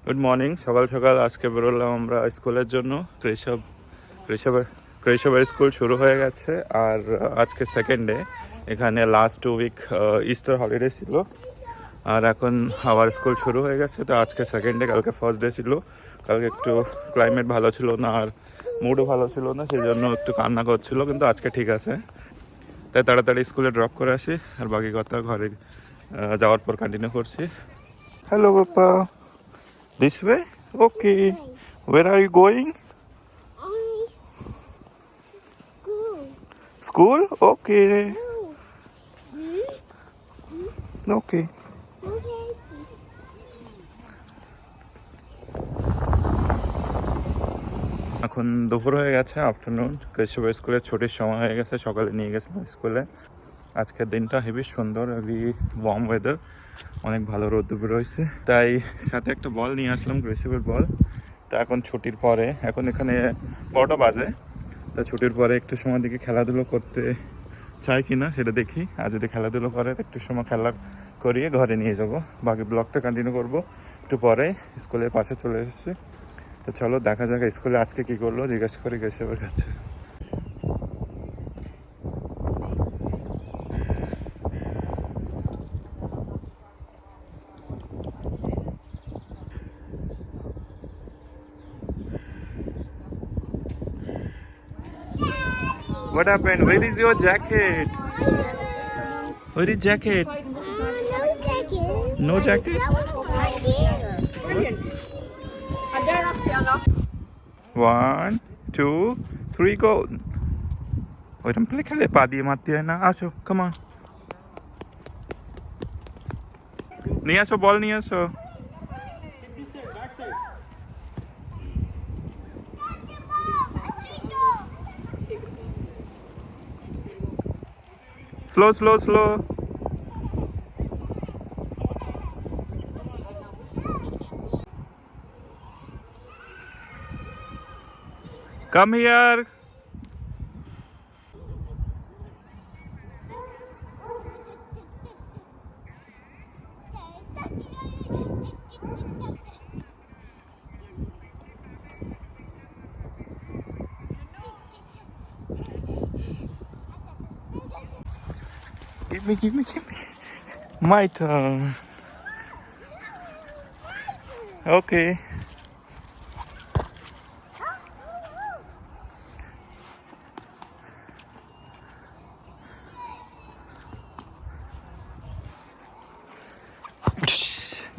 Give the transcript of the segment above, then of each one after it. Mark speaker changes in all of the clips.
Speaker 1: Good morning. সকাল সকাল আজকে বেরোলাম আমরা স্কুলের জন্য। ক্রেশবের স্কুল শুরু হয়ে গেছে আর আজকে সেকেন্ড ডে। এখানে লাস্ট 2 উইক ইস্টার হলিডে ছিল আর এখন আবার স্কুল শুরু হয়ে গেছে। তো আজকে সেকেন্ড ডে, কালকে ফার্স্ট ডে ছিল। কালকে একটু ক্লাইমেট ভালো ছিল না আর মুডও ভালো ছিল না, সেই জন্য একটু কান্না করছিল, কিন্তু আজকে ঠিক আছে। তাই তাড়াতাড়ি স্কুলে ড্রপ করে আসি আর বাকি কথা ঘরে যাওয়ার পর কন্টিনিউ করছি। Hello Bappa, this way? Okay. Where are you going? School? Okay. Okay. এখন দুপুর হয়ে গেছে, আফটারনুন। কেশব স্কুলের ছুটির সময় হয়ে গেছে, সকালে নিয়ে গেছিলাম স্কুলে। আজকের দিনটা হেবি সুন্দর, হেবি ওয়ার্ম ওয়েদার, অনেক ভালো রোদ বেরোইছে। তাই সাথে একটা বল নিয়ে আসলাম, কেশবের বল। তা এখন ছুটির পরে, এখন এখানে 12টা বাজে, তা ছুটির পরে একটু সময় দিকে খেলাধুলো করতে চাই কিনা সেটা দেখি। আর যদি খেলাধুলো করে একটু সময় খেলা করিয়ে ঘরে নিয়ে যাব। বাকি ব্লগটা কন্টিনিউ করবো একটু পরে। স্কুলের পাশে চলে এসেছি, তো চলো দেখা যাক স্কুলে আজকে কি করলো, জিজ্ঞাসা করি কেশবের কাছে। What happened? Where is your jacket? Where is jacket? No jacket?
Speaker 2: Brilliant. And they're up here now.
Speaker 1: 1, 2, 3, go. ওইরকম প্লে খেলে পা দিয়ে মারতে হয় না। আসো, কামান, নিয়ে আসো, বল নিয়ে আসো। Slow slow slow. Come here. Give me. My turn. Okay.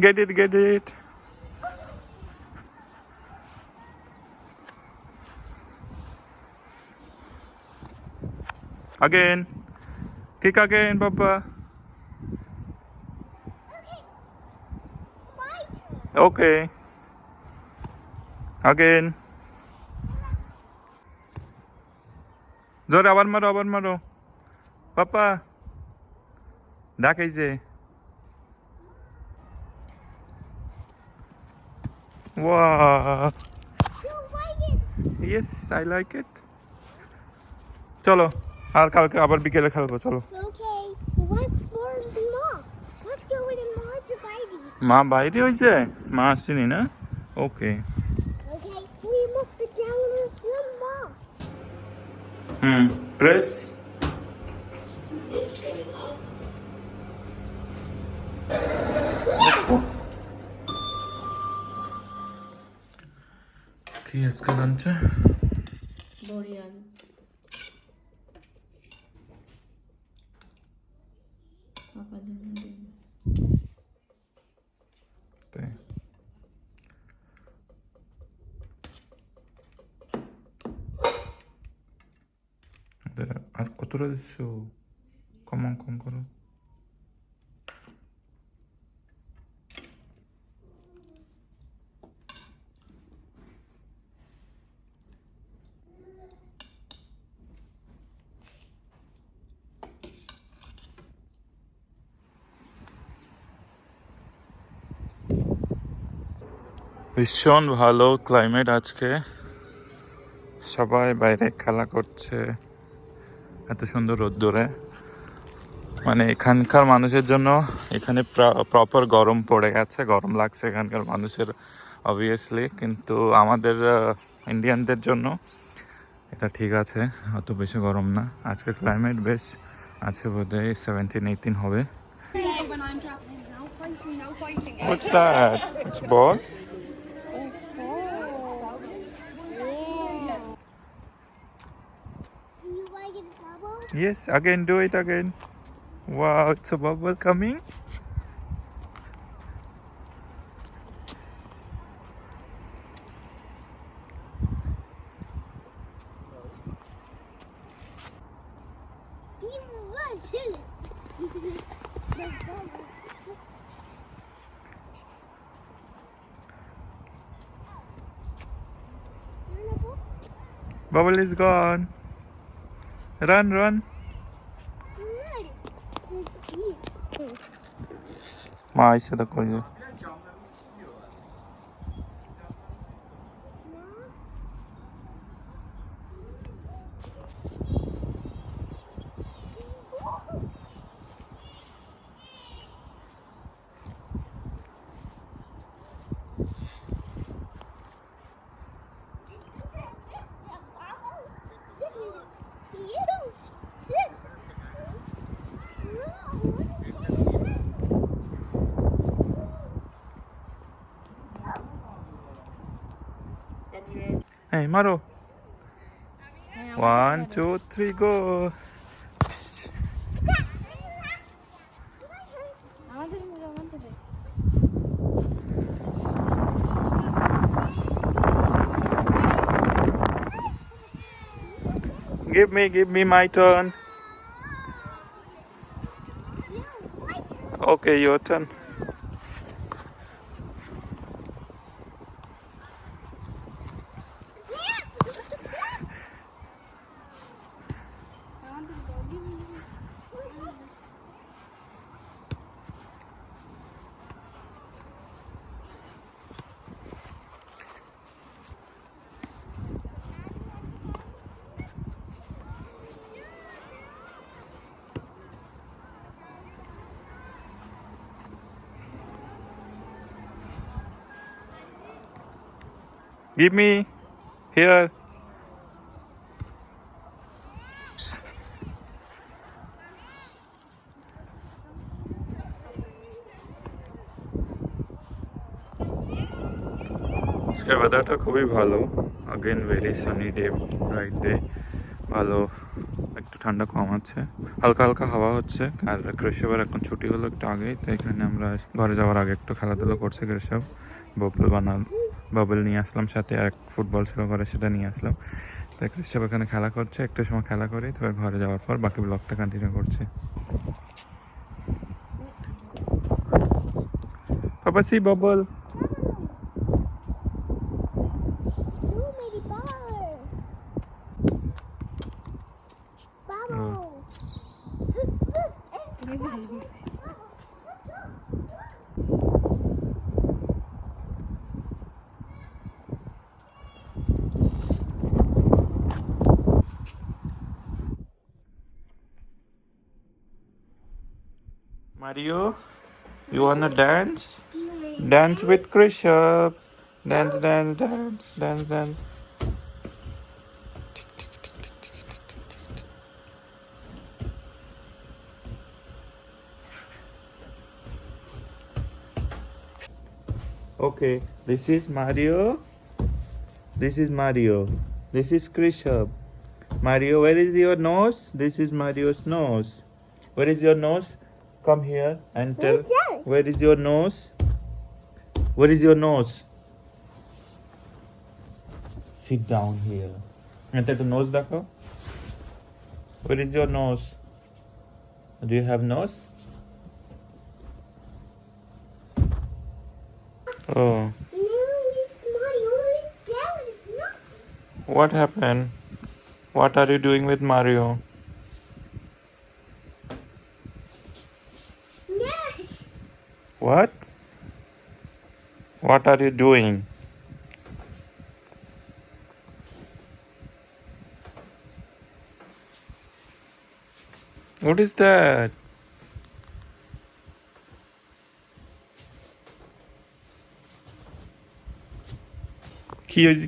Speaker 1: Get it. Again. Kick again, Papa. Okay. Again. জোরে আবার মারো। পাপা ডাকাইছে। Wow. Yes, I like it. চলো, আর কালকে আবার বিকেলে খেলবো, চলো।
Speaker 2: Okay. Where's Mom? Let's go with Mom to Baby.
Speaker 1: মা বাইরে হয়েছে, মা আসছেনি না? ওকে।
Speaker 2: Okay. We must be down in the Mom.
Speaker 1: Press. কি আজকে লাঞ্চে?
Speaker 3: বরিয়ান। পাপার জন্য ডিম।
Speaker 1: তাই আর কতটা দিচ্ছ? কম করো। ভীষণ ভালো ক্লাইমেট আজকে, সবাই বাইরে খেলা করছে এত সুন্দর রোদ্দুরে। মানে এখানকার মানুষের জন্য এখানে প্রপার গরম পড়ে গেছে, গরম লাগছে এখানকার মানুষের অবভিয়াসলি, কিন্তু আমাদের ইন্ডিয়ানদের জন্য এটা ঠিক আছে, অত বেশি গরম না। আজকে ক্লাইমেট বেশ আছে, বোধহয় 17-18 হবে।
Speaker 2: When I'm dropping, no fighting, no fighting.
Speaker 1: What's that? It's ball?
Speaker 2: It's cold. Yeah. Do you like it bubble?
Speaker 1: Yes, again, do it again. Wow, it's a bubble coming.
Speaker 2: Do you want to? The bubble. You're in a book?
Speaker 1: Bubble is gone. Run, run.
Speaker 2: Nice. Let's see.
Speaker 1: মা এসে দেখো যে এই মারো। 1 2 3 go.
Speaker 3: আমাদের জমান তো দেখ।
Speaker 1: Give me my turn. Okay, your turn. Give me here. আজকের ওয়েদারটা খুবই ভালো। Again very sunny day, right day, ভালো, একটু ঠান্ডা কম আছে, হালকা হালকা হাওয়া হচ্ছে। আর কৃষকের এখন ছুটি হলো একটু আগেই, তো এখানে আমরা ঘরে যাওয়ার আগে একটু খেলাধুলো করছে কৃষক। বাবল নিয়ে আসলাম সাথে, আর ফুটবল ছিল ঘরে, সেটা নিয়ে আসলাম। তো কৃষক এখানে খেলা করছে, একটু সময় খেলা করে তবে ঘরে যাওয়ার পর বাকি ব্লগটা কন্টিনিউ করছে। Papa see bubble.
Speaker 2: So many bubbles. Bubble.
Speaker 1: Mario, you wanna dance? Dance with Krishup. Dance, dance, dance, dance, dance. Okay, this is Mario. This is Mario. This is Krishup. Mario, where is your nose? This is Mario's nose. Where is your nose? Come here and tell.
Speaker 2: Where's that?
Speaker 1: Where is your nose? Where is your nose? Sit down here. And the nose দেখো. Where is your nose? Do you have nose? Oh,
Speaker 2: No, it's Mario. It's down. It's not.
Speaker 1: what happened? What are you doing with Mario?
Speaker 2: Yes.
Speaker 1: What? What are you doing? What is that?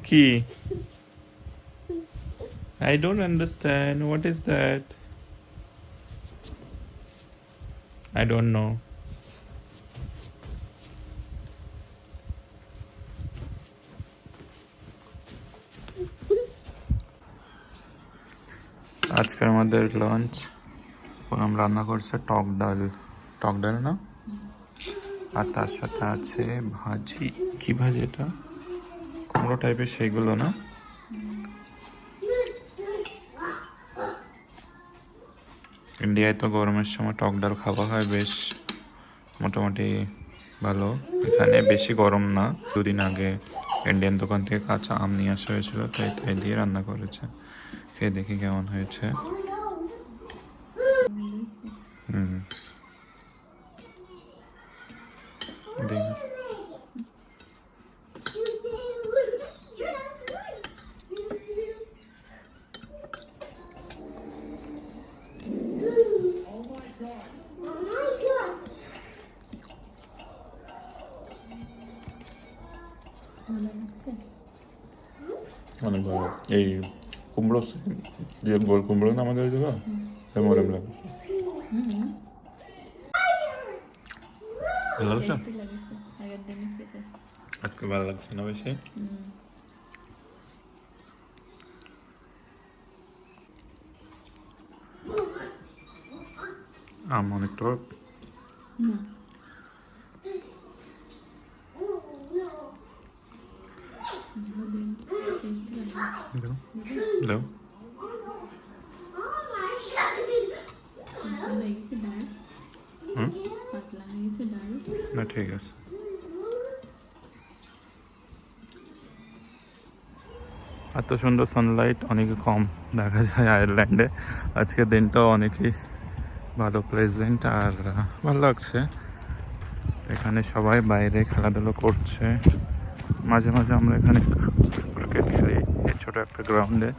Speaker 1: কি I don't understand. What is that? I don't know. আজকের আমাদের lunch রান্না করছে টক ডাল না, আর তার সাথে আছে ভাজি। কি ভাজি এটা? কুমড়ো টাইপের সেইগুলো না? ইন্ডিয়ায় তো গরমের সময় টক ডাল খাওয়া হয় বেশ মোটামুটি ভালো। এখানে বেশি গরম না। দুদিন আগে ইন্ডিয়ান দোকান থেকে কাঁচা আম নিয়ে আসা হয়েছিল, তাই তাই দিয়ে রান্না করেছে। খেয়ে দেখি কেমন হয়েছে। দেখি। অনেক ভালো। এই কুমড়ো যে গোল কুমড়ো না আমাদের দিকে মরম লাগে। ভালো লাগছে? আজকে ভালো লাগছে না বেশি? আম অনেক টক। দাও। না ঠিক আছে। এত সুন্দর সানলাইট অনেক কম দেখা যায় আয়ারল্যান্ডে। আজকের দিনটাও অনেকই ভালো, প্লেজেন্ট আর ভালো লাগছে। এখানে সবাই বাইরে খেলাধুলো করছে। মাঝে মাঝে আমরা এখানে ক্রিকেট খেলি এই ছোটো একটা গ্রাউন্ডে।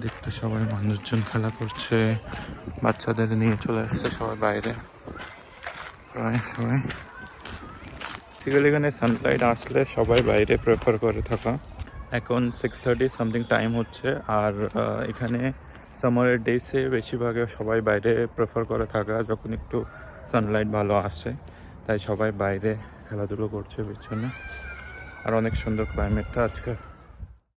Speaker 1: দেখতে সবাই মানুষজন খেলা করছে, বাচ্চাদের নিয়ে চলে আসছে সবাই বাইরে। সবাই বেসিক্যালি এখানে সানলাইট আসলে সবাই বাইরে প্রেফার করে থাকা। এখন 6:30 সামথিং টাইম হচ্ছে। আর এখানে সামারের ডেসে বেশিরভাগে সবাই বাইরে প্রেফার করে থাকা যখন একটু সানলাইট ভালো আসে, তাই সবাই বাইরে খেলাধুলো করছে পেছনে। আর অনেক সুন্দর ক্লাইমেটটা আজকে।